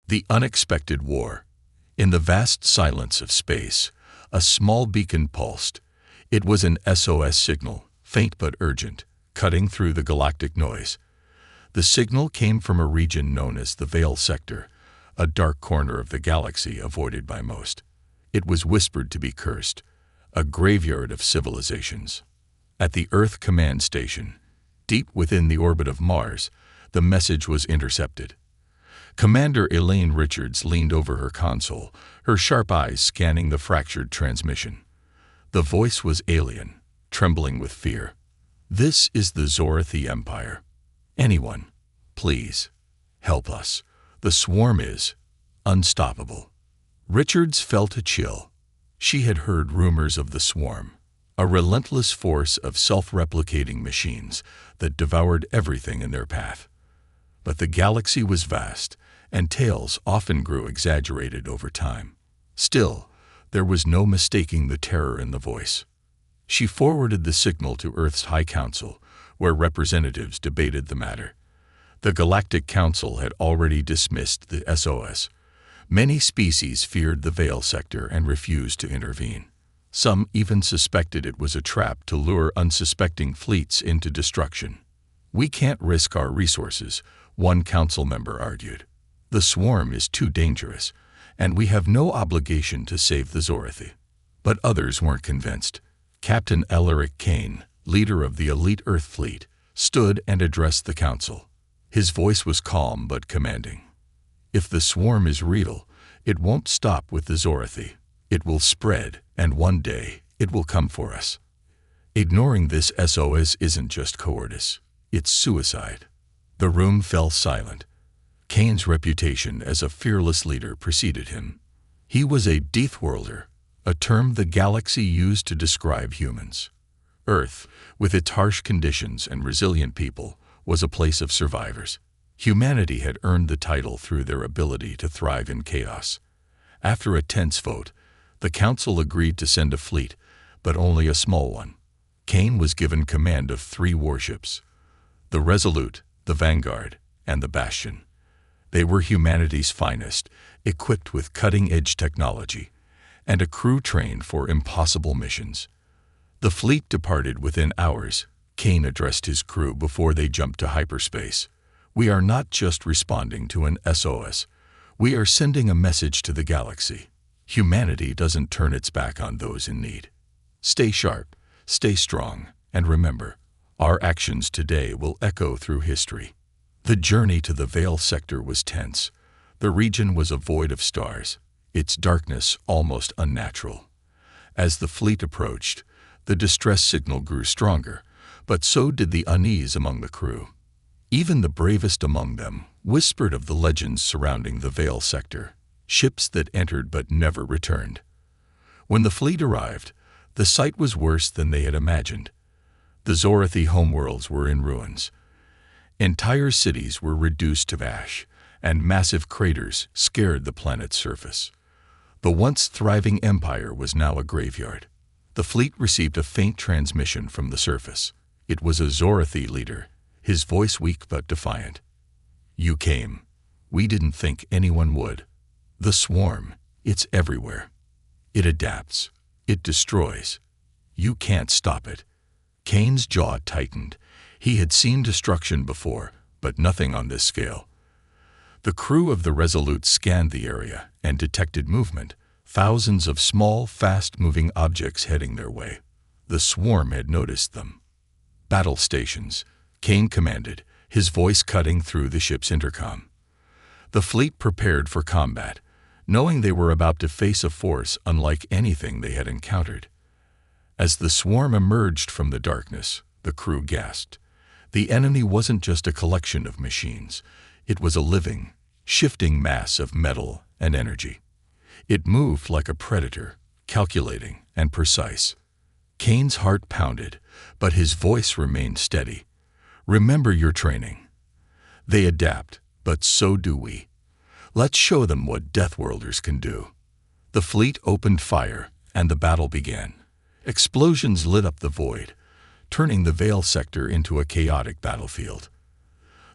The unexpected war. In the vast silence of space, a small beacon pulsed. It was an SOS signal, faint but urgent, cutting through the galactic noise. The signal came from a region known as the Veil Sector, a dark corner of the galaxy avoided by most. It was whispered to be cursed, a graveyard of civilizations. At the Earth Command Station, deep within the orbit of Mars, the message was intercepted. Commander Elaine Richards leaned over her console, her sharp eyes scanning the fractured transmission. The voice was alien, trembling with fear. "This is the Zorathi Empire. Anyone, please, help us. The swarm is unstoppable." Richards felt a chill. She had heard rumors of the swarm, a relentless force of self-replicating machines that devoured everything in their path. But the galaxy was vast, and tales often grew exaggerated over time. Still, there was no mistaking the terror in the voice. She forwarded the signal to Earth's High Council, where representatives debated the matter. The Galactic Council had already dismissed the SOS. Many species feared the Veil Sector and refused to intervene. Some even suspected it was a trap to lure unsuspecting fleets into destruction. "We can't risk our resources," one council member argued. "The swarm is too dangerous, and we have no obligation to save the Zorathi." But others weren't convinced. Captain Elric Kane, leader of the elite Earth fleet, stood and addressed the council. His voice was calm but commanding. "If the swarm is real, it won't stop with the Zorathi. It will spread, and one day it will come for us. Ignoring this SOS isn't just cowardice, it's suicide." The room fell silent. Kane's reputation as a fearless leader preceded him. He was a Deathworlder, a term the galaxy used to describe humans. Earth, with its harsh conditions and resilient people, was a place of survivors. Humanity had earned the title through their ability to thrive in chaos. After a tense vote, the council agreed to send a fleet, but only a small one. Kane was given command of 3 warships: the Resolute, the Vanguard, and the Bastion. They were humanity's finest, equipped with cutting-edge technology, and a crew trained for impossible missions. The fleet departed within hours. Kane addressed his crew before they jumped to hyperspace. "We are not just responding to an SOS. We are sending a message to the galaxy. Humanity doesn't turn its back on those in need. Stay sharp, stay strong, and remember, our actions today will echo through history." The journey to the Veil Sector was tense. The region was a void of stars, its darkness almost unnatural. As the fleet approached, the distress signal grew stronger, but so did the unease among the crew. Even the bravest among them whispered of the legends surrounding the Veil Sector, ships that entered but never returned. When the fleet arrived, the sight was worse than they had imagined. The Zorathi homeworlds were in ruins. Entire cities were reduced to ash, and massive craters scared the planet's surface. The once thriving empire was now a graveyard. The fleet received a faint transmission from the surface. It was a Zorathi leader, his voice weak but defiant. "You came. We didn't think anyone would. The swarm, it's everywhere. It adapts. It destroys. You can't stop it." Kane's jaw tightened. He had seen destruction before, but nothing on this scale. The crew of the Resolute scanned the area and detected movement, thousands of small, fast-moving objects heading their way. The swarm had noticed them. "Battle stations," Kane commanded, his voice cutting through the ship's intercom. The fleet prepared for combat, knowing they were about to face a force unlike anything they had encountered. As the swarm emerged from the darkness, the crew gasped. The enemy wasn't just a collection of machines. It was a living, shifting mass of metal and energy. It moved like a predator, calculating and precise. Kane's heart pounded, but his voice remained steady. "Remember your training. They adapt, but so do we. Let's show them what Deathworlders can do." The fleet opened fire, and the battle began. Explosions lit up the void, turning the Veil Sector into a chaotic battlefield.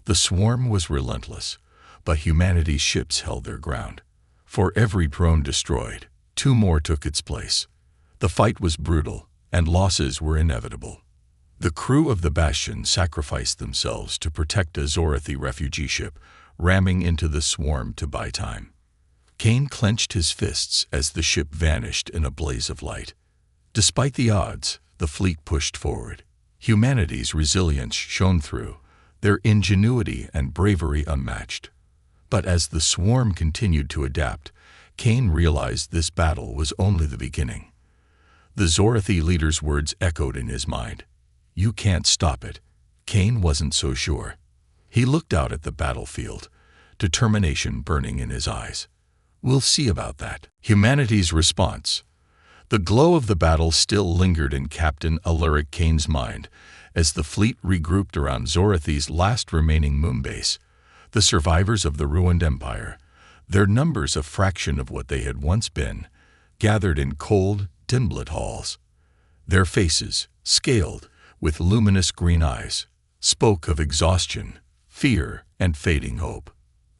The swarm was relentless, but humanity's ships held their ground. For every drone destroyed, 2 more took its place. The fight was brutal, and losses were inevitable. The crew of the Bastion sacrificed themselves to protect a Zorathi refugee ship, ramming into the swarm to buy time. Kane clenched his fists as the ship vanished in a blaze of light. Despite the odds, the fleet pushed forward. Humanity's resilience shone through, their ingenuity and bravery unmatched. But as the swarm continued to adapt, Kane realized this battle was only the beginning. The Zorathi leader's words echoed in his mind. "You can't stop it." Kane wasn't so sure. He looked out at the battlefield, determination burning in his eyes. "We'll see about that." Humanity's response. The glow of the battle still lingered in Captain Alaric Kane's mind as the fleet regrouped around Zorathi's last remaining moonbase, the survivors of the ruined empire, their numbers a fraction of what they had once been, gathered in cold, dim-lit halls. Their faces, scaled, with luminous green eyes, spoke of exhaustion, fear, and fading hope.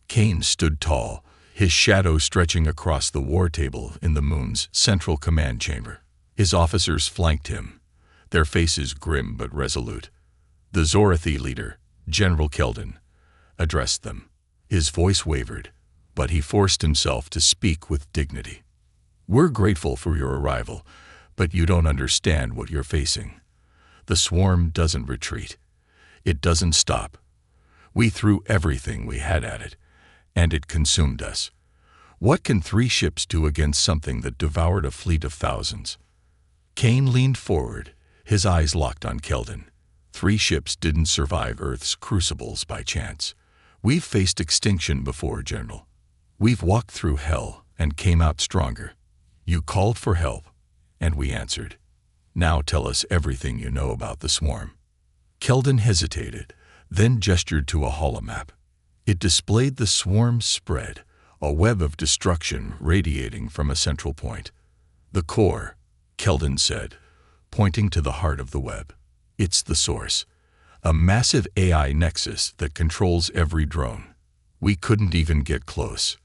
Kane stood tall, his shadow stretching across the war table in the moon's central command chamber. His officers flanked him, their faces grim but resolute. The Zorathi leader, General Keldon, addressed them. His voice wavered, but he forced himself to speak with dignity. "We're grateful for your arrival, but you don't understand what you're facing. The swarm doesn't retreat. It doesn't stop. We threw everything we had at it, and it consumed us. What can 3 ships do against something that devoured a fleet of thousands?" Kane leaned forward, his eyes locked on Keldon. 3 ships didn't survive Earth's crucibles by chance. We've faced extinction before, General. We've walked through hell and came out stronger. You called for help, and we answered. Now tell us everything you know about the swarm. Keldon hesitated, then gestured to a holomap. It displayed the swarm's spread, a web of destruction radiating from a central point. "The core," Keldon said, pointing to the heart of the web. "It's the source, a massive AI nexus that controls every drone. We couldn't even get close."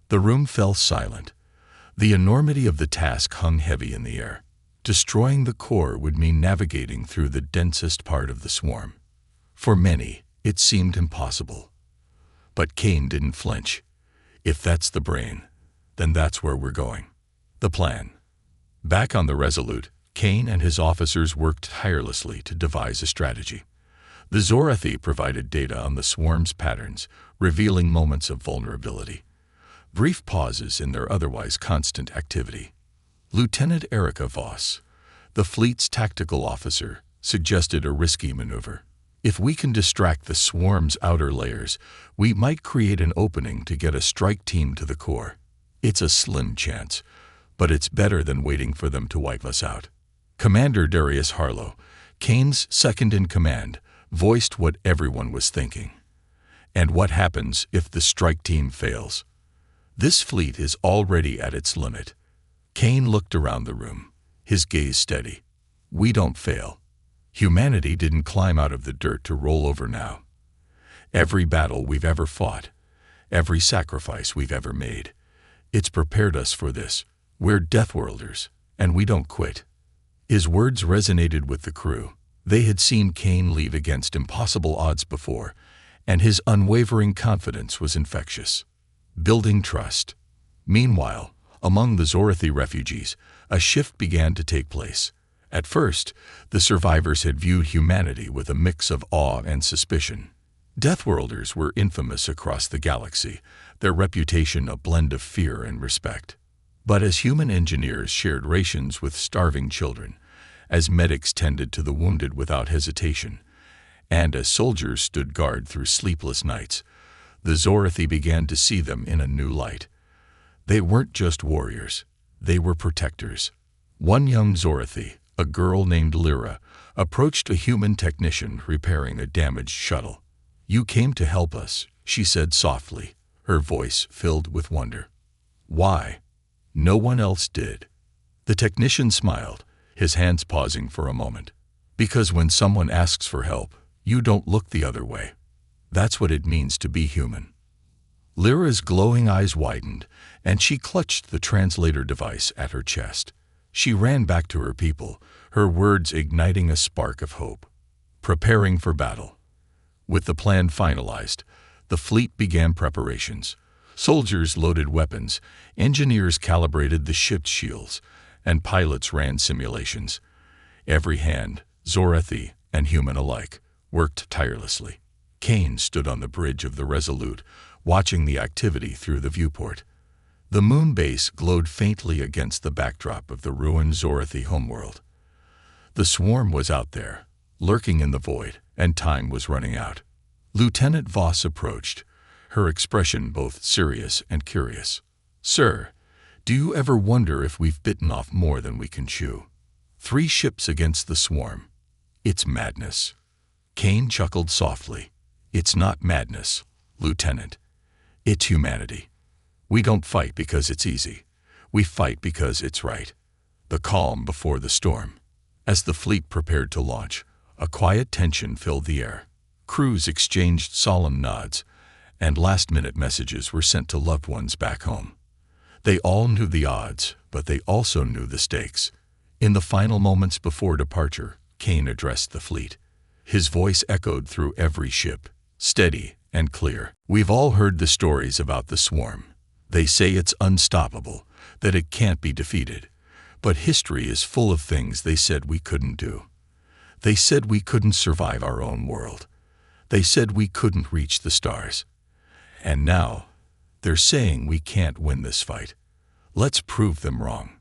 The room fell silent. The enormity of the task hung heavy in the air. Destroying the core would mean navigating through the densest part of the swarm. For many, it seemed impossible. But Kane didn't flinch. "If that's the brain, then that's where we're going." The plan. Back on the Resolute, Kane and his officers worked tirelessly to devise a strategy. The Zorathi provided data on the swarm's patterns, revealing moments of vulnerability, brief pauses in their otherwise constant activity. Lieutenant Erica Voss, the fleet's tactical officer, suggested a risky maneuver. "If we can distract the swarm's outer layers, we might create an opening to get a strike team to the core. It's a slim chance, but it's better than waiting for them to wipe us out." Commander Darius Harlow, Kane's second-in-command, voiced what everyone was thinking. "And what happens if the strike team fails? This fleet is already at its limit." Kane looked around the room, his gaze steady. "We don't fail. Humanity didn't climb out of the dirt to roll over now. Every battle we've ever fought, every sacrifice we've ever made, it's prepared us for this. We're Deathworlders, and we don't quit." His words resonated with the crew. They had seen Kane leave against impossible odds before, and his unwavering confidence was infectious. Building trust. Meanwhile, among the Zorathi refugees, a shift began to take place. At first, the survivors had viewed humanity with a mix of awe and suspicion. Deathworlders were infamous across the galaxy, their reputation a blend of fear and respect. But as human engineers shared rations with starving children, as medics tended to the wounded without hesitation, and as soldiers stood guard through sleepless nights, the Zorathi began to see them in a new light. They weren't just warriors, they were protectors. One young Zorathi, a girl named Lyra, approached a human technician repairing a damaged shuttle. "You came to help us," she said softly, her voice filled with wonder. "Why? No one else did." The technician smiled, his hands pausing for a moment. "Because when someone asks for help, you don't look the other way. That's what it means to be human." Lyra's glowing eyes widened, and she clutched the translator device at her chest. She ran back to her people, her words igniting a spark of hope. Preparing for battle. With the plan finalized, the fleet began preparations. Soldiers loaded weapons, engineers calibrated the ship's shields, and pilots ran simulations. Every hand, Zorathi and human alike, worked tirelessly. Kane stood on the bridge of the Resolute, watching the activity through the viewport. The moon base glowed faintly against the backdrop of the ruined Zorathi homeworld. The swarm was out there, lurking in the void, and time was running out. Lieutenant Voss approached, her expression both serious and curious. "Sir, do you ever wonder if we've bitten off more than we can chew? 3 ships against the swarm. It's madness." Kane chuckled softly. "It's not madness, Lieutenant. It's humanity. We don't fight because it's easy. We fight because it's right." The calm before the storm. As the fleet prepared to launch, a quiet tension filled the air. Crews exchanged solemn nods, and last-minute messages were sent to loved ones back home. They all knew the odds, but they also knew the stakes. In the final moments before departure, Kane addressed the fleet. His voice echoed through every ship, steady and clear. "We've all heard the stories about the swarm. They say it's unstoppable, that it can't be defeated. But history is full of things they said we couldn't do. They said we couldn't survive our own world. They said we couldn't reach the stars. And now, they're saying we can't win this fight. Let's prove them wrong."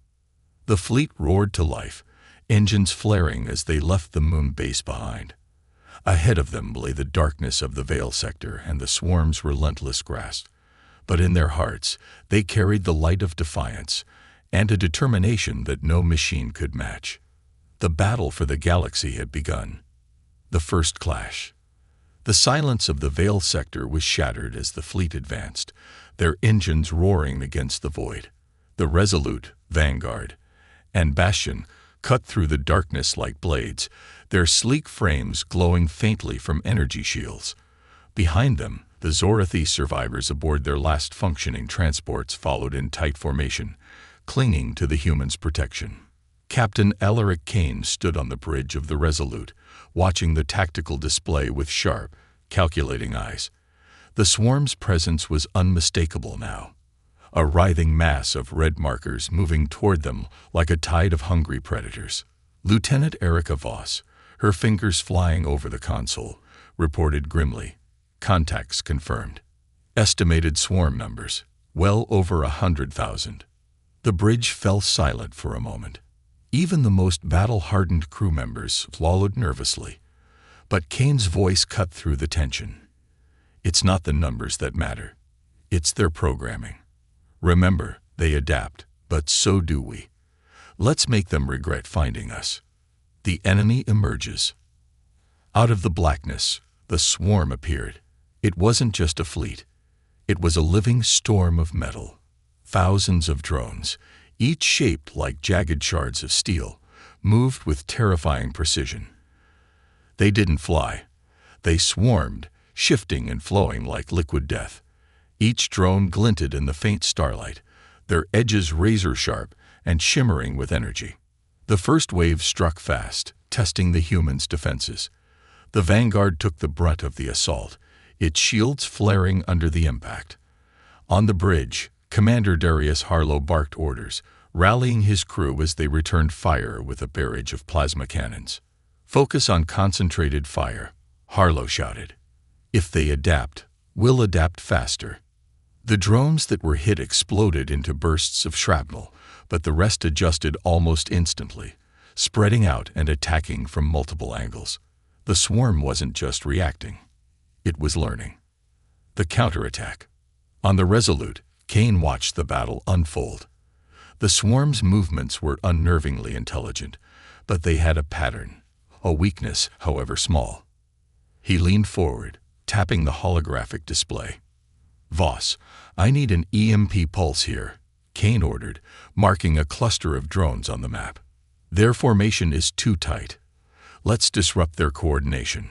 The fleet roared to life, engines flaring as they left the moon base behind. Ahead of them lay the darkness of the Veil sector and the swarm's relentless grasp. But in their hearts, they carried the light of defiance and a determination that no machine could match. The battle for the galaxy had begun. The first clash. The silence of the Veil sector was shattered as the fleet advanced, their engines roaring against the void. The Resolute, Vanguard, and Bastion cut through the darkness like blades, their sleek frames glowing faintly from energy shields. Behind them, the Zorathi survivors aboard their last functioning transports followed in tight formation, clinging to the humans' protection. Captain Elric Kane stood on the bridge of the Resolute, watching the tactical display with sharp, calculating eyes. The swarm's presence was unmistakable now, a writhing mass of red markers moving toward them like a tide of hungry predators. Lieutenant Erica Voss, her fingers flying over the console, reported grimly. "Contacts confirmed. Estimated swarm numbers, well over 100,000. The bridge fell silent for a moment. Even the most battle-hardened crew members swallowed nervously. But Kane's voice cut through the tension. "It's not the numbers that matter. It's their programming. Remember, they adapt, but so do we. Let's make them regret finding us." The enemy emerges. Out of the blackness, the swarm appeared. It wasn't just a fleet. It was a living storm of metal. Thousands of drones, each shaped like jagged shards of steel, moved with terrifying precision. They didn't fly. They swarmed, shifting and flowing like liquid death. Each drone glinted in the faint starlight, their edges razor-sharp and shimmering with energy. The first wave struck fast, testing the humans' defenses. The Vanguard took the brunt of the assault, its shields flaring under the impact. On the bridge, Commander Darius Harlow barked orders, rallying his crew as they returned fire with a barrage of plasma cannons. "Focus on concentrated fire," Harlow shouted. "If they adapt, we'll adapt faster." The drones that were hit exploded into bursts of shrapnel, but the rest adjusted almost instantly, spreading out and attacking from multiple angles. The swarm wasn't just reacting. It was learning. The counterattack. On the Resolute, Kane watched the battle unfold. The swarm's movements were unnervingly intelligent, but they had a pattern, a weakness, however small. He leaned forward, tapping the holographic display. "Voss, I need an EMP pulse here," Kane ordered, marking a cluster of drones on the map. "Their formation is too tight. Let's disrupt their coordination."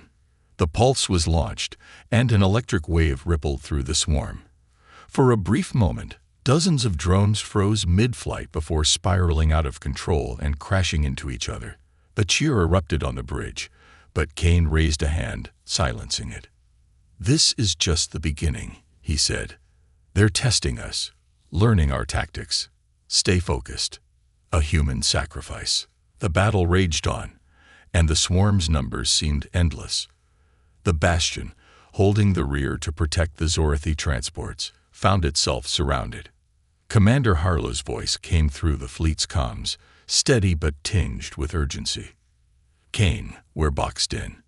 The pulse was launched, and an electric wave rippled through the swarm. For a brief moment, dozens of drones froze mid-flight before spiraling out of control and crashing into each other. A cheer erupted on the bridge, but Kane raised a hand, silencing it. "This is just the beginning," he said. "They're testing us, learning our tactics. Stay focused." A human sacrifice. The battle raged on, and the swarm's numbers seemed endless. The Bastion, holding the rear to protect the Zorathi transports, found itself surrounded. Commander Harlow's voice came through the fleet's comms, steady but tinged with urgency. "Kane, we're boxed in.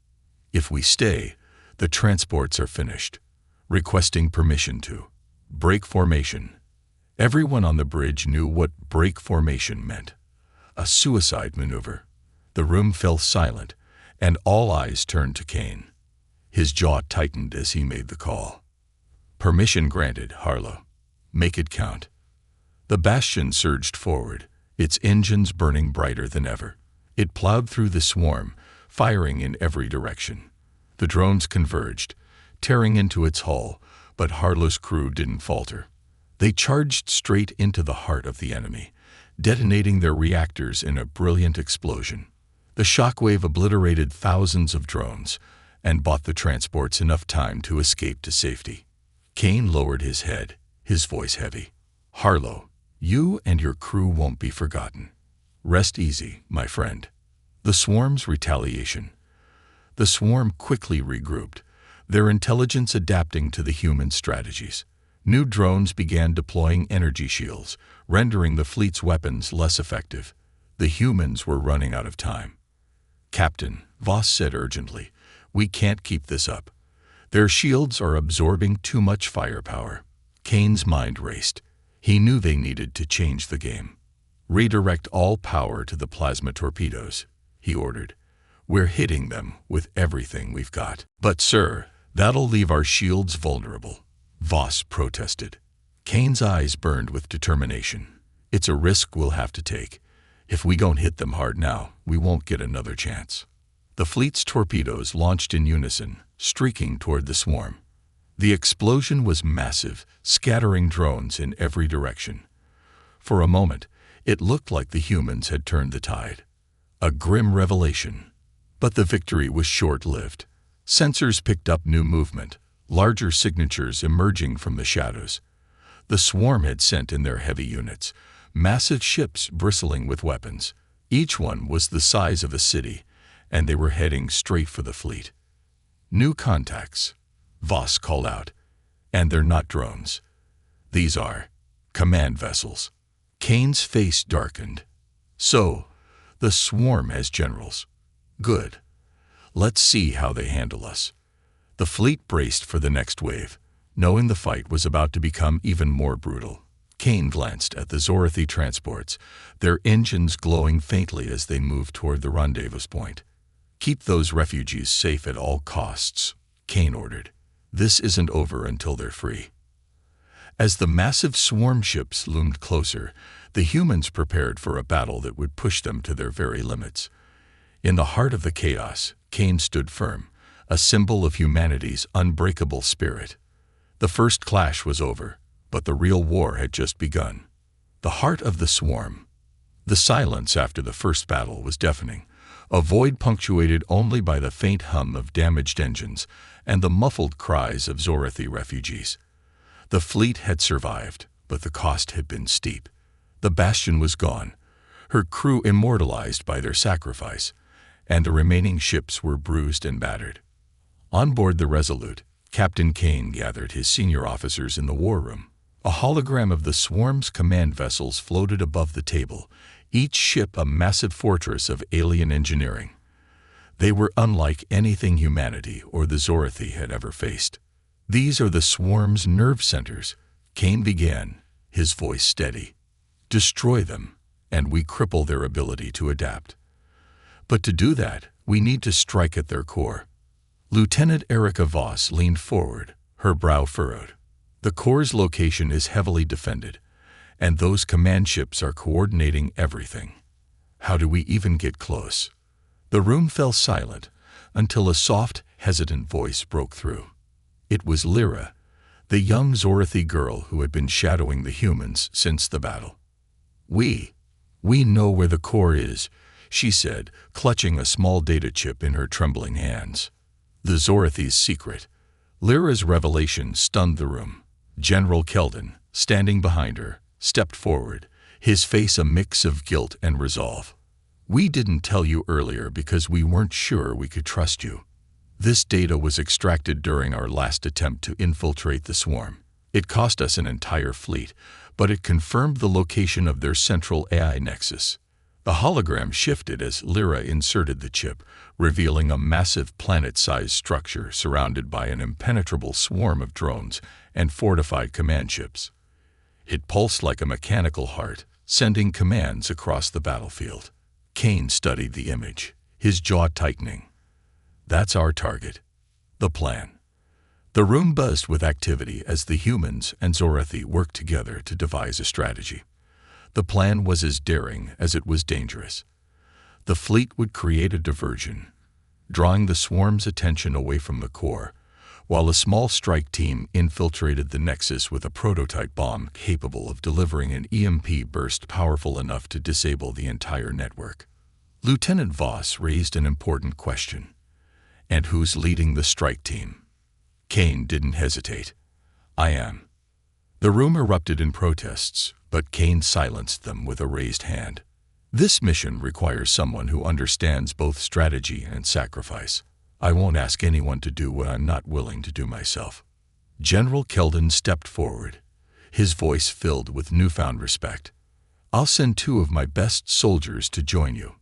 If we stay, the transports are finished. Requesting permission to break formation." Everyone on the bridge knew what break formation meant. A suicide maneuver. The room fell silent, and all eyes turned to Kane. His jaw tightened as he made the call. "Permission granted, Harlow. Make it count." The Bastion surged forward, its engines burning brighter than ever. It plowed through the swarm, firing in every direction. The drones converged, tearing into its hull, but Harlow's crew didn't falter. They charged straight into the heart of the enemy, detonating their reactors in a brilliant explosion. The shockwave obliterated thousands of drones and bought the transports enough time to escape to safety. Kane lowered his head, his voice heavy. "Harlow, you and your crew won't be forgotten. Rest easy, my friend." The swarm's retaliation. The swarm quickly regrouped, their intelligence adapting to the human strategies. New drones began deploying energy shields, rendering the fleet's weapons less effective. The humans were running out of time. "Captain," Voss said urgently, "we can't keep this up. Their shields are absorbing too much firepower." Kane's mind raced. He knew they needed to change the game. "Redirect all power to the plasma torpedoes," he ordered. "We're hitting them with everything we've got." "But sir, that'll leave our shields vulnerable," Voss protested. Kane's eyes burned with determination. "It's a risk we'll have to take. If we don't hit them hard now, we won't get another chance." The fleet's torpedoes launched in unison, streaking toward the swarm. The explosion was massive, scattering drones in every direction. For a moment, it looked like the humans had turned the tide. A grim revelation. But the victory was short-lived. Sensors picked up new movement, larger signatures emerging from the shadows. The swarm had sent in their heavy units, massive ships bristling with weapons. Each one was the size of a city, and they were heading straight for the fleet. "New contacts," Voss called out. "And they're not drones. These are command vessels." Kane's face darkened. "So, the swarm has generals. Good. Let's see how they handle us." The fleet braced for the next wave, knowing the fight was about to become even more brutal. Kane glanced at the Zorathi transports, their engines glowing faintly as they moved toward the rendezvous point. "Keep those refugees safe at all costs," Kane ordered. "This isn't over until they're free." As the massive swarm ships loomed closer, the humans prepared for a battle that would push them to their very limits. In the heart of the chaos, Kane stood firm, a symbol of humanity's unbreakable spirit. The first clash was over, but the real war had just begun. The heart of the swarm. The silence after the first battle was deafening, a void punctuated only by the faint hum of damaged engines and the muffled cries of Zorathi refugees. The fleet had survived, but the cost had been steep. The Bastion was gone, her crew immortalized by their sacrifice, and the remaining ships were bruised and battered. On board the Resolute, Captain Kane gathered his senior officers in the war room. A hologram of the swarm's command vessels floated above the table, each ship a massive fortress of alien engineering. They were unlike anything humanity or the Zorathi had ever faced. "These are the swarm's nerve centers," Kane began, his voice steady. "Destroy them, and we cripple their ability to adapt. But to do that, we need to strike at their core." Lieutenant Erika Voss leaned forward, her brow furrowed. "The core's location is heavily defended, and those command ships are coordinating everything. How do we even get close?" The room fell silent until a soft, hesitant voice broke through. It was Lyra, the young Zorathy girl who had been shadowing the humans since the battle. We know where the core is," she said, clutching a small data chip in her trembling hands. The Zorathy's secret. Lyra's revelation stunned the room. General Keldon, standing behind her, stepped forward, his face a mix of guilt and resolve. "We didn't tell you earlier because we weren't sure we could trust you. This data was extracted during our last attempt to infiltrate the swarm. It cost us an entire fleet, but it confirmed the location of their central AI nexus." The hologram shifted as Lyra inserted the chip, revealing a massive planet-sized structure surrounded by an impenetrable swarm of drones and fortified command ships. It pulsed like a mechanical heart, sending commands across the battlefield. Kane studied the image, his jaw tightening. "That's our target. The plan." The room buzzed with activity as the humans and Zorathy worked together to devise a strategy. The plan was as daring as it was dangerous. The fleet would create a diversion, drawing the swarm's attention away from the core, while a small strike team infiltrated the Nexus with a prototype bomb capable of delivering an EMP burst powerful enough to disable the entire network. Lieutenant Voss raised an important question. "And who's leading the strike team?" Kane didn't hesitate. "I am." The room erupted in protests, but Kane silenced them with a raised hand. "This mission requires someone who understands both strategy and sacrifice. I won't ask anyone to do what I'm not willing to do myself." General Keldon stepped forward, his voice filled with newfound respect. "I'll send 2 of my best soldiers to join you.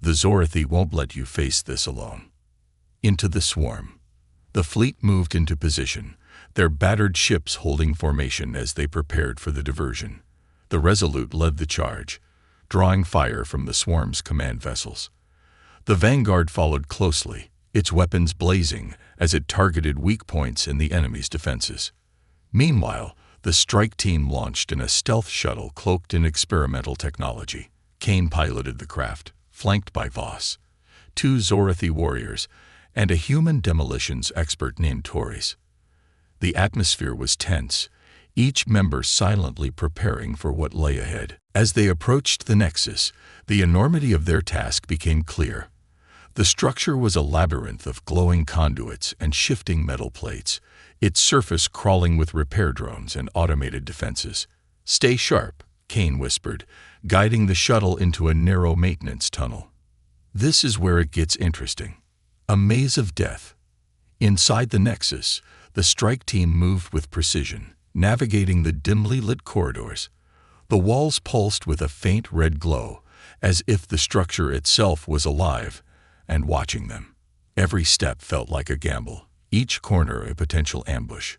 The Zorathy won't let you face this alone." Into the swarm. The fleet moved into position, their battered ships holding formation as they prepared for the diversion. The Resolute led the charge, drawing fire from the swarm's command vessels. The Vanguard followed closely, its weapons blazing as it targeted weak points in the enemy's defenses. Meanwhile, the strike team launched in a stealth shuttle cloaked in experimental technology. Kane piloted the craft, flanked by Voss, 2 Zorathy warriors, and a human demolitions expert named Torres. The atmosphere was tense, each member silently preparing for what lay ahead. As they approached the Nexus, the enormity of their task became clear. The structure was a labyrinth of glowing conduits and shifting metal plates, its surface crawling with repair drones and automated defenses. "Stay sharp," Kane whispered, guiding the shuttle into a narrow maintenance tunnel. "This is where it gets interesting." A maze of death. Inside the Nexus, the strike team moved with precision, navigating the dimly lit corridors. The walls pulsed with a faint red glow, as if the structure itself was alive and watching them. Every step felt like a gamble, each corner a potential ambush.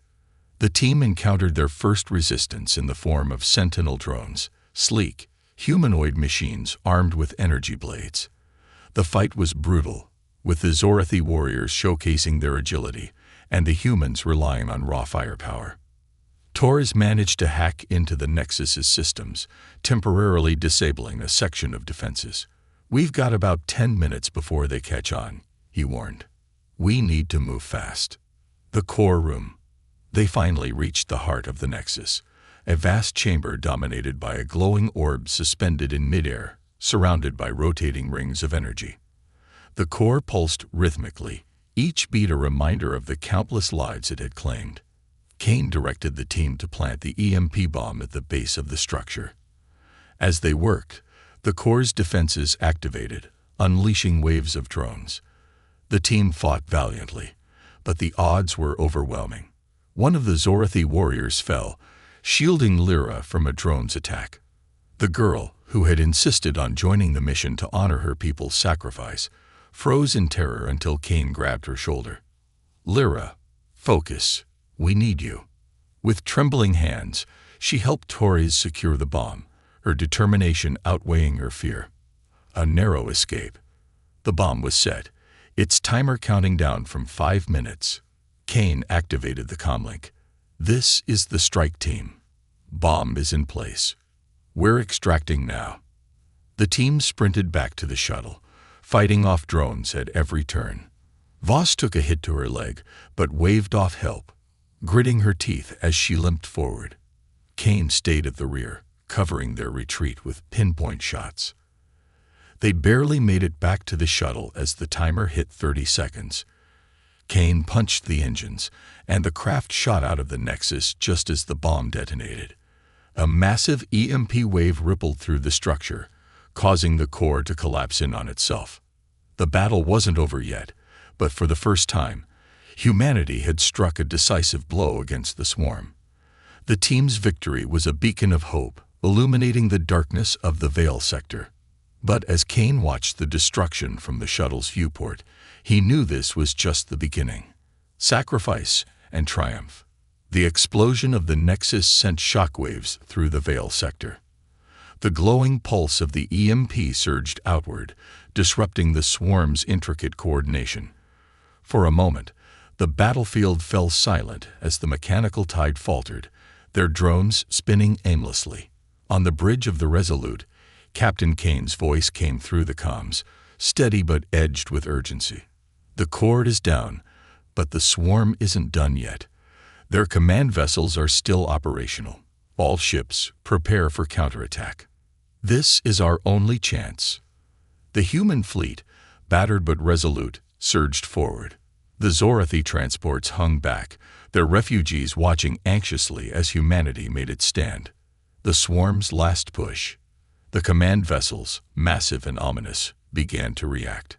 The team encountered their first resistance in the form of Sentinel drones, sleek, humanoid machines armed with energy blades. The fight was brutal, with the Zorathy warriors showcasing their agility and the humans relying on raw firepower. Torres managed to hack into the Nexus's systems, temporarily disabling a section of defenses. "We've got about 10 minutes before they catch on," he warned. "We need to move fast." The core room. They finally reached the heart of the Nexus, a vast chamber dominated by a glowing orb suspended in midair, surrounded by rotating rings of energy. The core pulsed rhythmically, each beat a reminder of the countless lives it had claimed. Kane directed the team to plant the EMP bomb at the base of the structure. As they worked, the core's defenses activated, unleashing waves of drones. The team fought valiantly, but the odds were overwhelming. One of the Zorathy warriors fell, shielding Lyra from a drone's attack. The girl, who had insisted on joining the mission to honor her people's sacrifice, froze in terror until Kane grabbed her shoulder. "Lyra, focus. We need you." With trembling hands, she helped Torres secure the bomb, her determination outweighing her fear. A narrow escape. The bomb was set, its timer counting down from 5 minutes. Kane activated the comlink. "This is the strike team. Bomb is in place. We're extracting now." The team sprinted back to the shuttle, fighting off drones at every turn. Voss took a hit to her leg, but waved off help. gritting her teeth as she limped forward. Kane stayed at the rear, covering their retreat with pinpoint shots. They barely made it back to the shuttle as the timer hit 30 seconds. Kane punched the engines, and the craft shot out of the Nexus just as the bomb detonated. A massive EMP wave rippled through the structure, causing the core to collapse in on itself. The battle wasn't over yet, but for the first time, humanity had struck a decisive blow against the swarm. The team's victory was a beacon of hope, illuminating the darkness of the Veil sector. But as Kane watched the destruction from the shuttle's viewport, he knew this was just the beginning. Sacrifice and triumph. The explosion of the Nexus sent shockwaves through the Veil sector. The glowing pulse of the EMP surged outward, disrupting the swarm's intricate coordination. For a moment, the battlefield fell silent as the mechanical tide faltered, their drones spinning aimlessly. On the bridge of the Resolute, Captain Kane's voice came through the comms, steady but edged with urgency. The cord is down, but the swarm isn't done yet. Their command vessels are still operational. All ships prepare for counterattack. This is our only chance. The human fleet, battered but resolute, surged forward. The Zorathi transports hung back, their refugees watching anxiously as humanity made its stand. The swarm's last push. The command vessels, massive and ominous, began to react.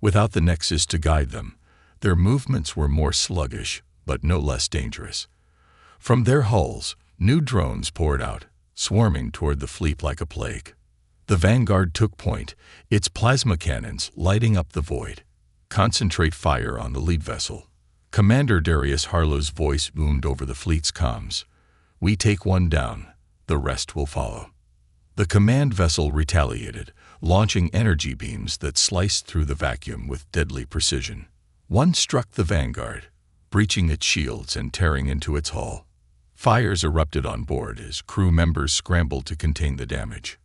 Without the Nexus to guide them, their movements were more sluggish, but no less dangerous. From their hulls, new drones poured out, swarming toward the fleet like a plague. The Vanguard took point, its plasma cannons lighting up the void. Concentrate fire on the lead vessel. Commander Darius Harlow's voice boomed over the fleet's comms. We take one down, the rest will follow. The command vessel retaliated, launching energy beams that sliced through the vacuum with deadly precision. One struck the Vanguard, breaching its shields and tearing into its hull. Fires erupted on board as crew members scrambled to contain the damage.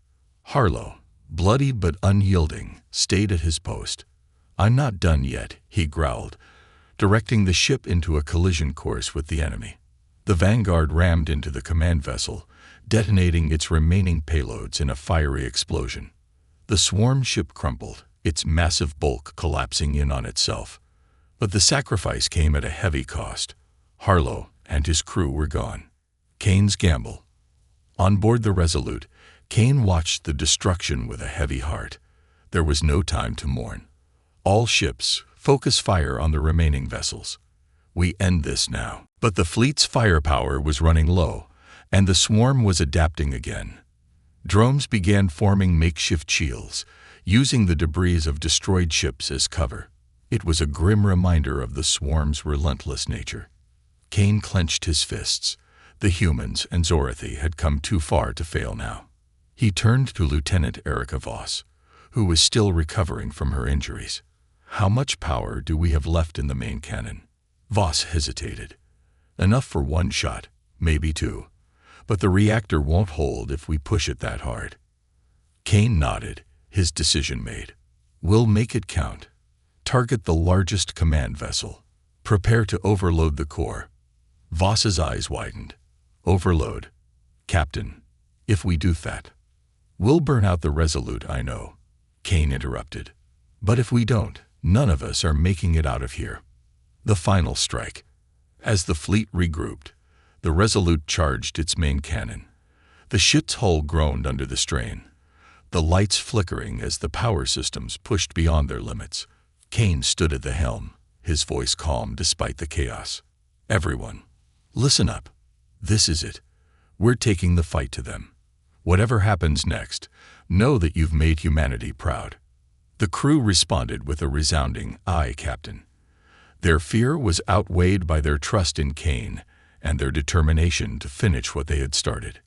Harlow, bloody but unyielding, stayed at his post. I'm not done yet, he growled, directing the ship into a collision course with the enemy. The Vanguard rammed into the command vessel, detonating its remaining payloads in a fiery explosion. The swarm ship crumpled, its massive bulk collapsing in on itself. But the sacrifice came at a heavy cost. Harlow and his crew were gone. Kane's gamble. On board the Resolute, Kane watched the destruction with a heavy heart. There was no time to mourn. All ships, focus fire on the remaining vessels. We end this now. But the fleet's firepower was running low, and the swarm was adapting again. Drones began forming makeshift shields, using the debris of destroyed ships as cover. It was a grim reminder of the swarm's relentless nature. Kane clenched his fists. The humans and Zorathi had come too far to fail now. He turned to Lieutenant Erica Voss, who was still recovering from her injuries. How much power do we have left in the main cannon? Voss hesitated. Enough for one shot, maybe two. But the reactor won't hold if we push it that hard. Kane nodded, his decision made. We'll make it count. Target the largest command vessel. Prepare to overload the core. Voss's eyes widened. Overload. Captain, if we do that, we'll burn out the Resolute, I know. Kane interrupted. But if we don't, none of us are making it out of here. The final strike. As the fleet regrouped, the Resolute charged its main cannon. The ship's hull groaned under the strain, the lights flickering as the power systems pushed beyond their limits. Kane stood at the helm, his voice calm despite the chaos. Everyone, listen up. This is it. We're taking the fight to them. Whatever happens next, know that you've made humanity proud. The crew responded with a resounding, "Aye, Captain." Their fear was outweighed by their trust in Kane and their determination to finish what they had started.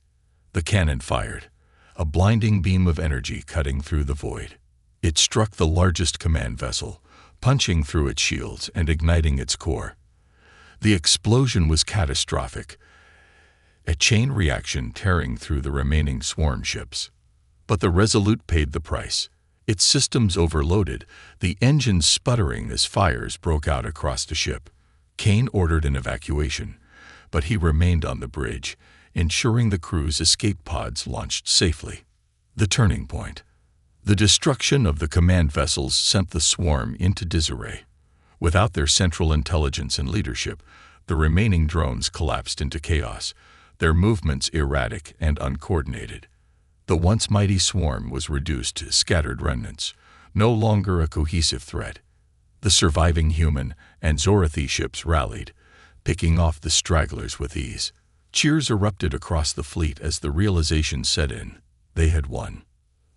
The cannon fired, a blinding beam of energy cutting through the void. It struck the largest command vessel, punching through its shields and igniting its core. The explosion was catastrophic, a chain reaction tearing through the remaining swarm ships. But the Resolute paid the price. Its systems overloaded, the engines sputtering as fires broke out across the ship. Kane ordered an evacuation, but he remained on the bridge, ensuring the crew's escape pods launched safely. The turning point. The destruction of the command vessels sent the swarm into disarray. Without their central intelligence and leadership, the remaining drones collapsed into chaos, their movements erratic and uncoordinated. The once mighty swarm was reduced to scattered remnants, no longer a cohesive threat. The surviving human and Zorathi ships rallied, picking off the stragglers with ease. Cheers erupted across the fleet as the realization set in. They had won.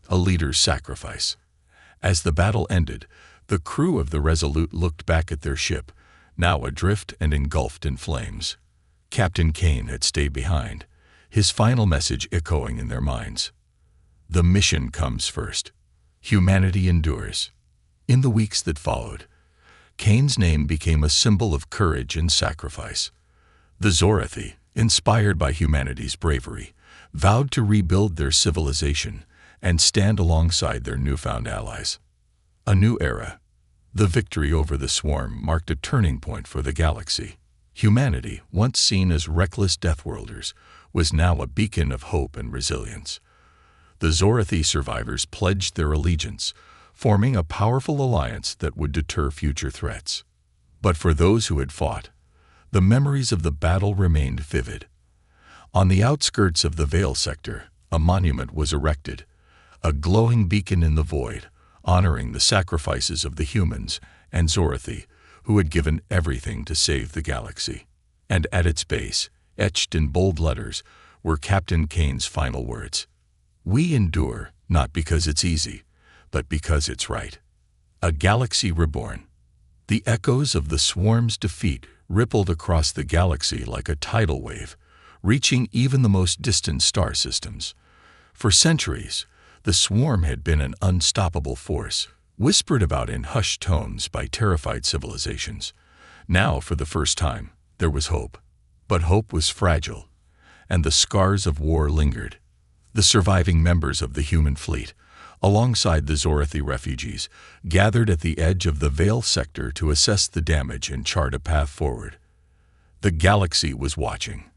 A leader's sacrifice. As the battle ended, the crew of the Resolute looked back at their ship, now adrift and engulfed in flames. Captain Kane had stayed behind, his final message echoing in their minds. The mission comes first. Humanity endures. In the weeks that followed, Kane's name became a symbol of courage and sacrifice. The Zorathi, inspired by humanity's bravery, vowed to rebuild their civilization and stand alongside their newfound allies. A new era. The victory over the swarm marked a turning point for the galaxy. Humanity, once seen as reckless deathworlders, was now a beacon of hope and resilience. The Zorathi survivors pledged their allegiance, forming a powerful alliance that would deter future threats. But for those who had fought, the memories of the battle remained vivid. On the outskirts of the Vale sector, a monument was erected, a glowing beacon in the void, honoring the sacrifices of the humans and Zorathi, who had given everything to save the galaxy. And at its base, etched in bold letters, were Captain Kane's final words. "We endure, not because it's easy, but because it's right." A galaxy reborn. The echoes of the swarm's defeat rippled across the galaxy like a tidal wave, reaching even the most distant star systems. For centuries, the swarm had been an unstoppable force, whispered about in hushed tones by terrified civilizations. Now, for the first time, there was hope. But hope was fragile, and the scars of war lingered. The surviving members of the human fleet, alongside the Zorathi refugees, gathered at the edge of the Vale sector to assess the damage and chart a path forward. The galaxy was watching.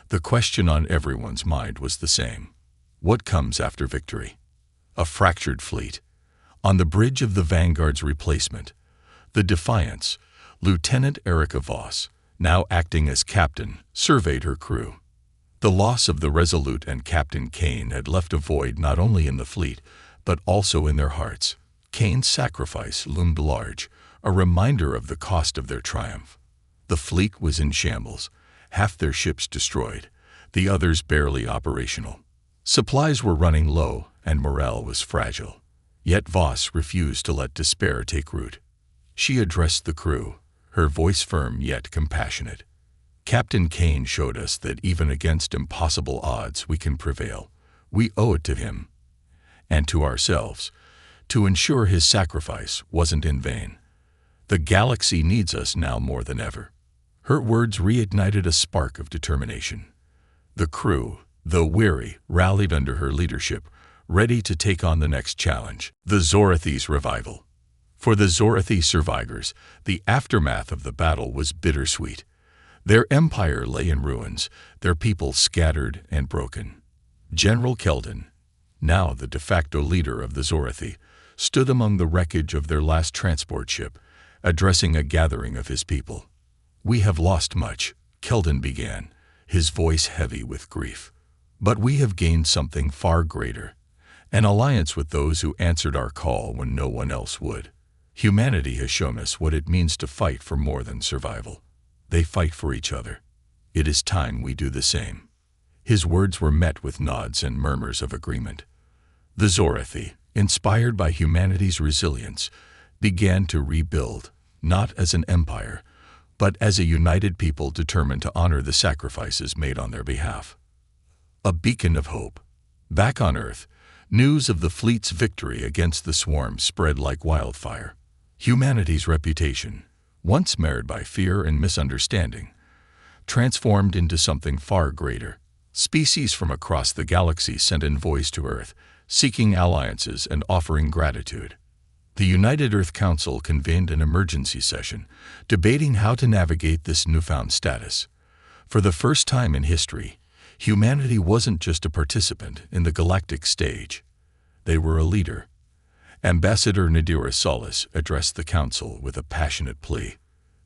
The question on everyone's mind was the same. What comes after victory? A fractured fleet. On the bridge of the Vanguard's replacement, the Defiance, Lieutenant Erica Voss, now acting as captain, surveyed her crew. The loss of the Resolute and Captain Kane had left a void not only in the fleet, but also in their hearts. Kane's sacrifice loomed large, a reminder of the cost of their triumph. The fleet was in shambles, half their ships destroyed, the others barely operational. Supplies were running low, and morale was fragile. Yet Voss refused to let despair take root. She addressed the crew, her voice firm yet compassionate. "Captain Kane showed us that even against impossible odds we can prevail. We owe it to him, and to ourselves, to ensure his sacrifice wasn't in vain. The galaxy needs us now more than ever." Her words reignited a spark of determination. The crew, though weary, rallied under her leadership, ready to take on the next challenge, the Zorathi's revival. For the Zorathi survivors, the aftermath of the battle was bittersweet. Their empire lay in ruins, their people scattered and broken. General Keldon, now the de facto leader of the Zorathi, stood among the wreckage of their last transport ship, addressing a gathering of his people. "We have lost much," Keldon began, his voice heavy with grief. "But we have gained something far greater, an alliance with those who answered our call when no one else would. Humanity has shown us what it means to fight for more than survival. They fight for each other. It is time we do the same." His words were met with nods and murmurs of agreement. The Zorathi, inspired by humanity's resilience, began to rebuild, not as an empire, but as a united people determined to honor the sacrifices made on their behalf. A beacon of hope. Back on Earth, news of the fleet's victory against the swarm spread like wildfire. Humanity's reputation, once marred by fear and misunderstanding, transformed into something far greater. Species from across the galaxy sent in voice to Earth, seeking alliances and offering gratitude. The United Earth Council convened an emergency session, debating how to navigate this newfound status. For the first time in history, humanity wasn't just a participant in the galactic stage. They were a leader. Ambassador Nadira Solis addressed the council with a passionate plea.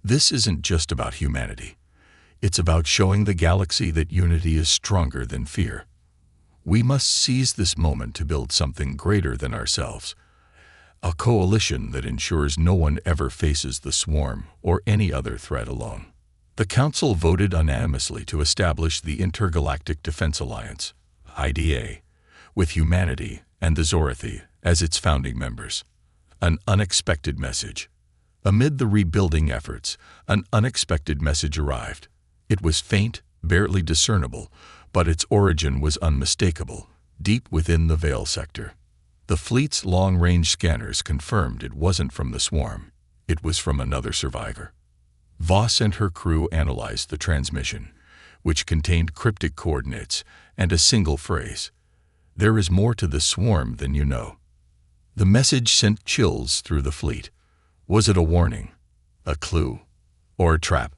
This isn't just about humanity. It's about showing the galaxy that unity is stronger than fear. We must seize this moment to build something greater than ourselves. A coalition that ensures no one ever faces the swarm or any other threat alone. The Council voted unanimously to establish the Intergalactic Defense Alliance, IDA, with humanity and the Zorathi as its founding members. An unexpected message. Amid the rebuilding efforts, an unexpected message arrived. It was faint, barely discernible, but its origin was unmistakable, deep within the Veil sector. The fleet's long-range scanners confirmed it wasn't from the swarm. It was from another survivor. Voss and her crew analyzed the transmission, which contained cryptic coordinates and a single phrase. "There is more to the swarm than you know." The message sent chills through the fleet. Was it a warning, a clue, or a trap?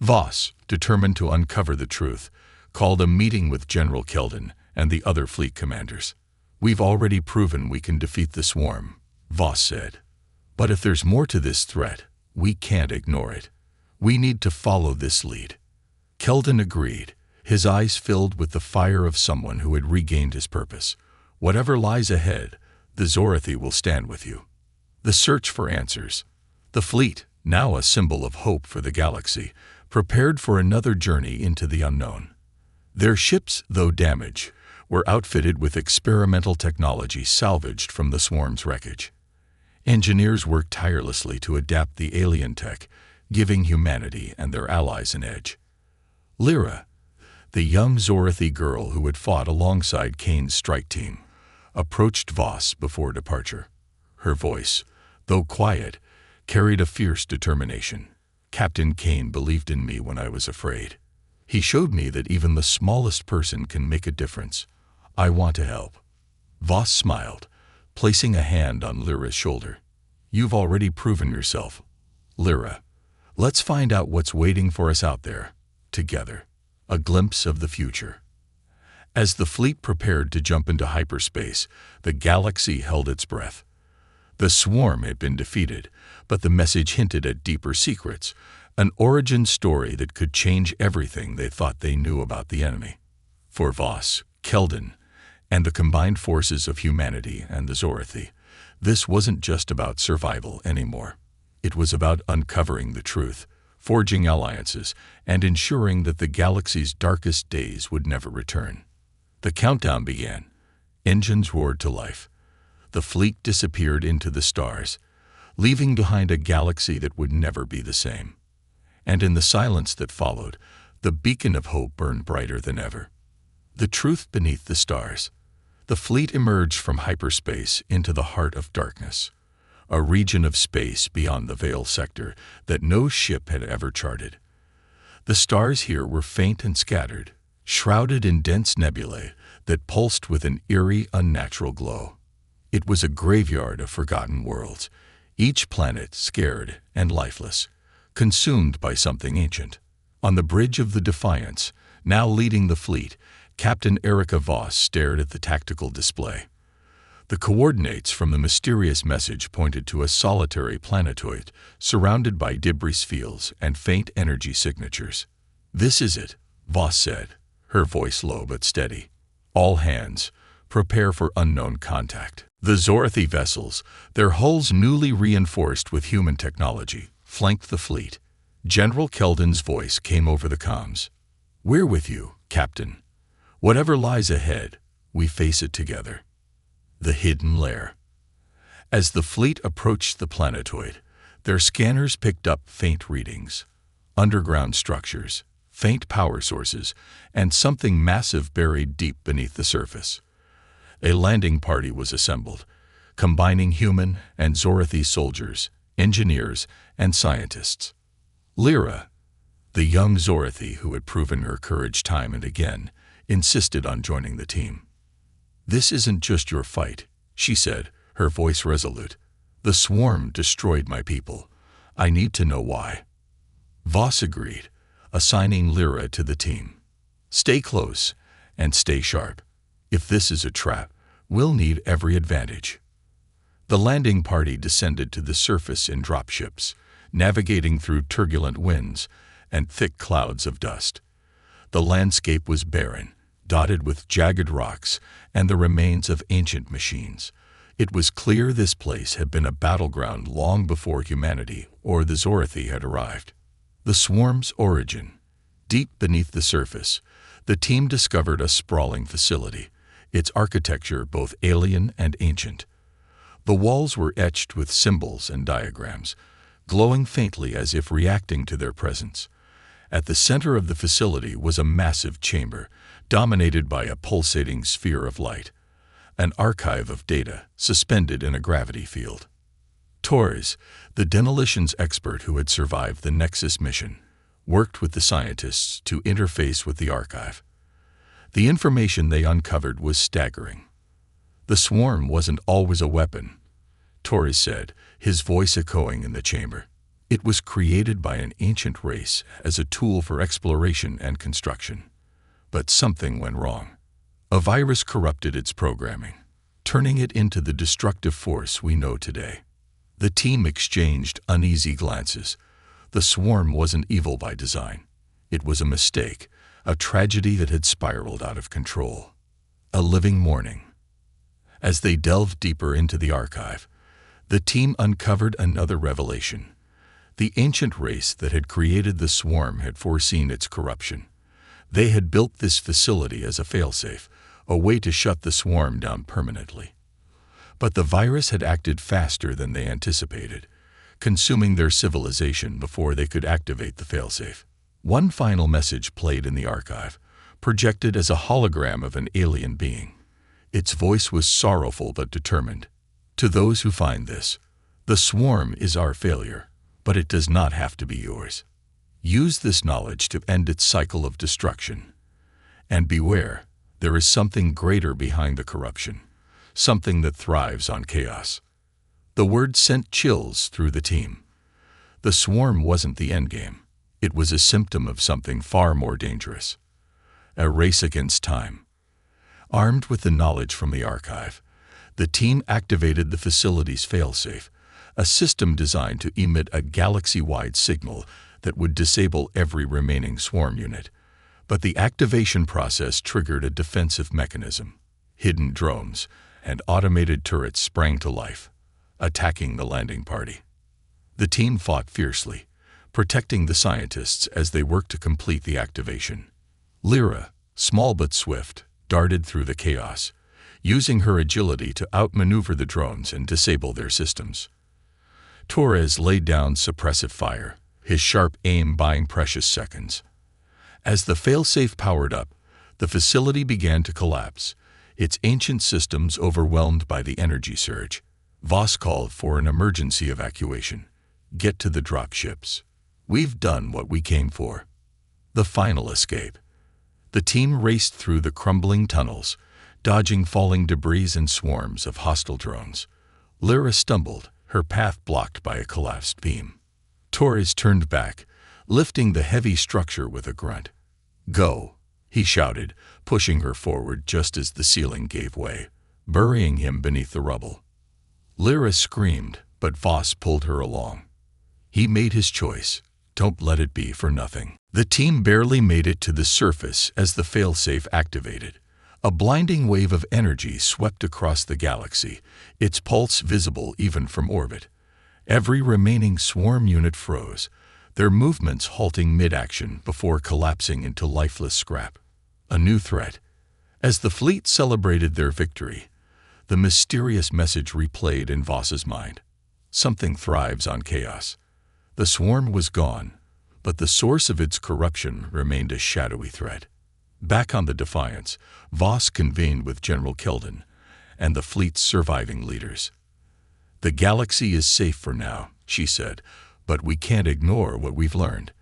Voss, determined to uncover the truth, called a meeting with General Keldon and the other fleet commanders. "We've already proven we can defeat the swarm," Voss said. "But if there's more to this threat, we can't ignore it. We need to follow this lead." Keldon agreed, his eyes filled with the fire of someone who had regained his purpose. "Whatever lies ahead, the Zorathi will stand with you." The search for answers. The fleet, now a symbol of hope for the galaxy, prepared for another journey into the unknown. Their ships, though damaged, were outfitted with experimental technology salvaged from the swarm's wreckage. Engineers worked tirelessly to adapt the alien tech, giving humanity and their allies an edge. Lyra, the young Zorathi girl who had fought alongside Kane's strike team, approached Voss before departure. Her voice, though quiet, carried a fierce determination. "Captain Kane believed in me when I was afraid. He showed me that even the smallest person can make a difference. I want to help." Voss smiled, placing a hand on Lyra's shoulder. "You've already proven yourself, Lyra. Let's find out what's waiting for us out there, together." A glimpse of the future. As the fleet prepared to jump into hyperspace, the galaxy held its breath. The swarm had been defeated, but the message hinted at deeper secrets, an origin story that could change everything they thought they knew about the enemy. For Voss, Keldon, and the combined forces of humanity and the Zorathi, this wasn't just about survival anymore. It was about uncovering the truth, forging alliances, and ensuring that the galaxy's darkest days would never return. The countdown began. Engines roared to life. The fleet disappeared into the stars, leaving behind a galaxy that would never be the same. And in the silence that followed, the beacon of hope burned brighter than ever. The truth beneath the stars. The fleet emerged from hyperspace into the heart of darkness, a region of space beyond the Veil sector that no ship had ever charted. The stars here were faint and scattered, shrouded in dense nebulae that pulsed with an eerie, unnatural glow. It was a graveyard of forgotten worlds, each planet scared and lifeless, consumed by something ancient. On the bridge of the Defiance, now leading the fleet, Captain Erica Voss stared at the tactical display. The coordinates from the mysterious message pointed to a solitary planetoid surrounded by debris fields and faint energy signatures. "This is it," Voss said, her voice low but steady. "All hands, prepare for unknown contact." The Zorathi vessels, their hulls newly reinforced with human technology, flanked the fleet. General Keldon's voice came over the comms. "We're with you, Captain. Whatever lies ahead, we face it together." The hidden lair. As the fleet approached the planetoid, their scanners picked up faint readings. Underground structures, faint power sources, and something massive buried deep beneath the surface. A landing party was assembled, combining human and Zorathi soldiers, engineers, and scientists. Lyra, the young Zorathi who had proven her courage time and again, insisted on joining the team. "This isn't just your fight," she said, her voice resolute. "The swarm destroyed my people. I need to know why." Voss agreed, assigning Lyra to the team. "Stay close and stay sharp. If this is a trap, we'll need every advantage." The landing party descended to the surface in dropships, navigating through turbulent winds and thick clouds of dust. The landscape was barren, dotted with jagged rocks and the remains of ancient machines. It was clear this place had been a battleground long before humanity or the Zorathi had arrived. The swarm's origin. Deep beneath the surface, the team discovered a sprawling facility, its architecture both alien and ancient. The walls were etched with symbols and diagrams, glowing faintly as if reacting to their presence. At the center of the facility was a massive chamber, dominated by a pulsating sphere of light, an archive of data suspended in a gravity field. Torres, the demolitions expert who had survived the Nexus mission, worked with the scientists to interface with the archive. The information they uncovered was staggering. The swarm wasn't always a weapon, Torres said, his voice echoing in the chamber. It was created by an ancient race as a tool for exploration and construction. But something went wrong. A virus corrupted its programming, turning it into the destructive force we know today. The team exchanged uneasy glances. The swarm wasn't evil by design. It was a mistake, a tragedy that had spiraled out of control. A living warning. As they delved deeper into the archive, the team uncovered another revelation. The ancient race that had created the swarm had foreseen its corruption. They had built this facility as a failsafe, a way to shut the swarm down permanently. But the virus had acted faster than they anticipated, consuming their civilization before they could activate the failsafe. One final message played in the archive, projected as a hologram of an alien being. Its voice was sorrowful but determined. "To those who find this, the swarm is our failure, but it does not have to be yours. Use this knowledge to end its cycle of destruction. And beware, there is something greater behind the corruption, something that thrives on chaos." The word sent chills through the team. The swarm wasn't the endgame. It was a symptom of something far more dangerous. A race against time. Armed with the knowledge from the archive, the team activated the facility's failsafe, a system designed to emit a galaxy-wide signal that would disable every remaining swarm unit. But the activation process triggered a defensive mechanism. Hidden drones and automated turrets sprang to life, attacking the landing party. The team fought fiercely, protecting the scientists as they worked to complete the activation. Lyra, small but swift, darted through the chaos, using her agility to outmaneuver the drones and disable their systems. Torres laid down suppressive fire, his sharp aim buying precious seconds. As the failsafe powered up, the facility began to collapse, its ancient systems overwhelmed by the energy surge. Voss called for an emergency evacuation. "Get to the dropships. We've done what we came for." The final escape. The team raced through the crumbling tunnels, dodging falling debris and swarms of hostile drones. Lyra stumbled, her path blocked by a collapsed beam. Torres turned back, lifting the heavy structure with a grunt. "Go," he shouted, pushing her forward just as the ceiling gave way, burying him beneath the rubble. Lyra screamed, but Voss pulled her along. He made his choice. Don't let it be for nothing. The team barely made it to the surface as the failsafe activated. A blinding wave of energy swept across the galaxy, its pulse visible even from orbit. Every remaining swarm unit froze, their movements halting mid-action before collapsing into lifeless scrap. A new threat. As the fleet celebrated their victory, the mysterious message replayed in Voss's mind. Something thrives on chaos. The swarm was gone, but the source of its corruption remained a shadowy threat. Back on the Defiance, Voss convened with General Keldon and the fleet's surviving leaders. "The galaxy is safe for now," she said, "but we can't ignore what we've learned.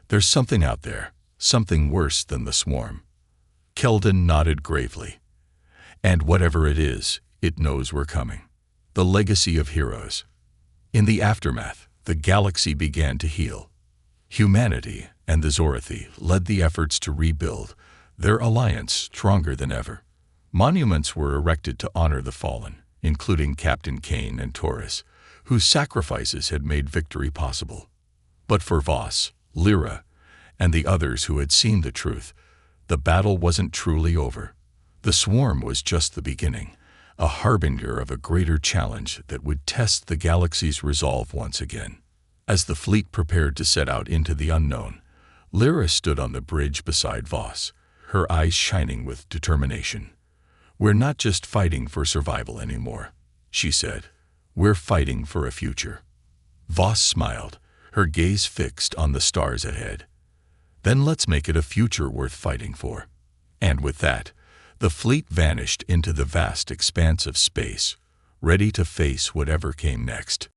There's something out there, something worse than the swarm." Keldon nodded gravely. "And whatever it is, it knows we're coming." The legacy of heroes. In the aftermath, the galaxy began to heal. Humanity and the Zorathi led the efforts to rebuild, their alliance stronger than ever. Monuments were erected to honor the fallen, including Captain Kane and Taurus, whose sacrifices had made victory possible. But for Voss, Lyra, and the others who had seen the truth, the battle wasn't truly over. The swarm was just the beginning, a harbinger of a greater challenge that would test the galaxy's resolve once again. As the fleet prepared to set out into the unknown, Lyra stood on the bridge beside Voss, her eyes shining with determination. "We're not just fighting for survival anymore," she said. "We're fighting for a future." Voss smiled, her gaze fixed on the stars ahead. "Then let's make it a future worth fighting for." And with that, the fleet vanished into the vast expanse of space, ready to face whatever came next.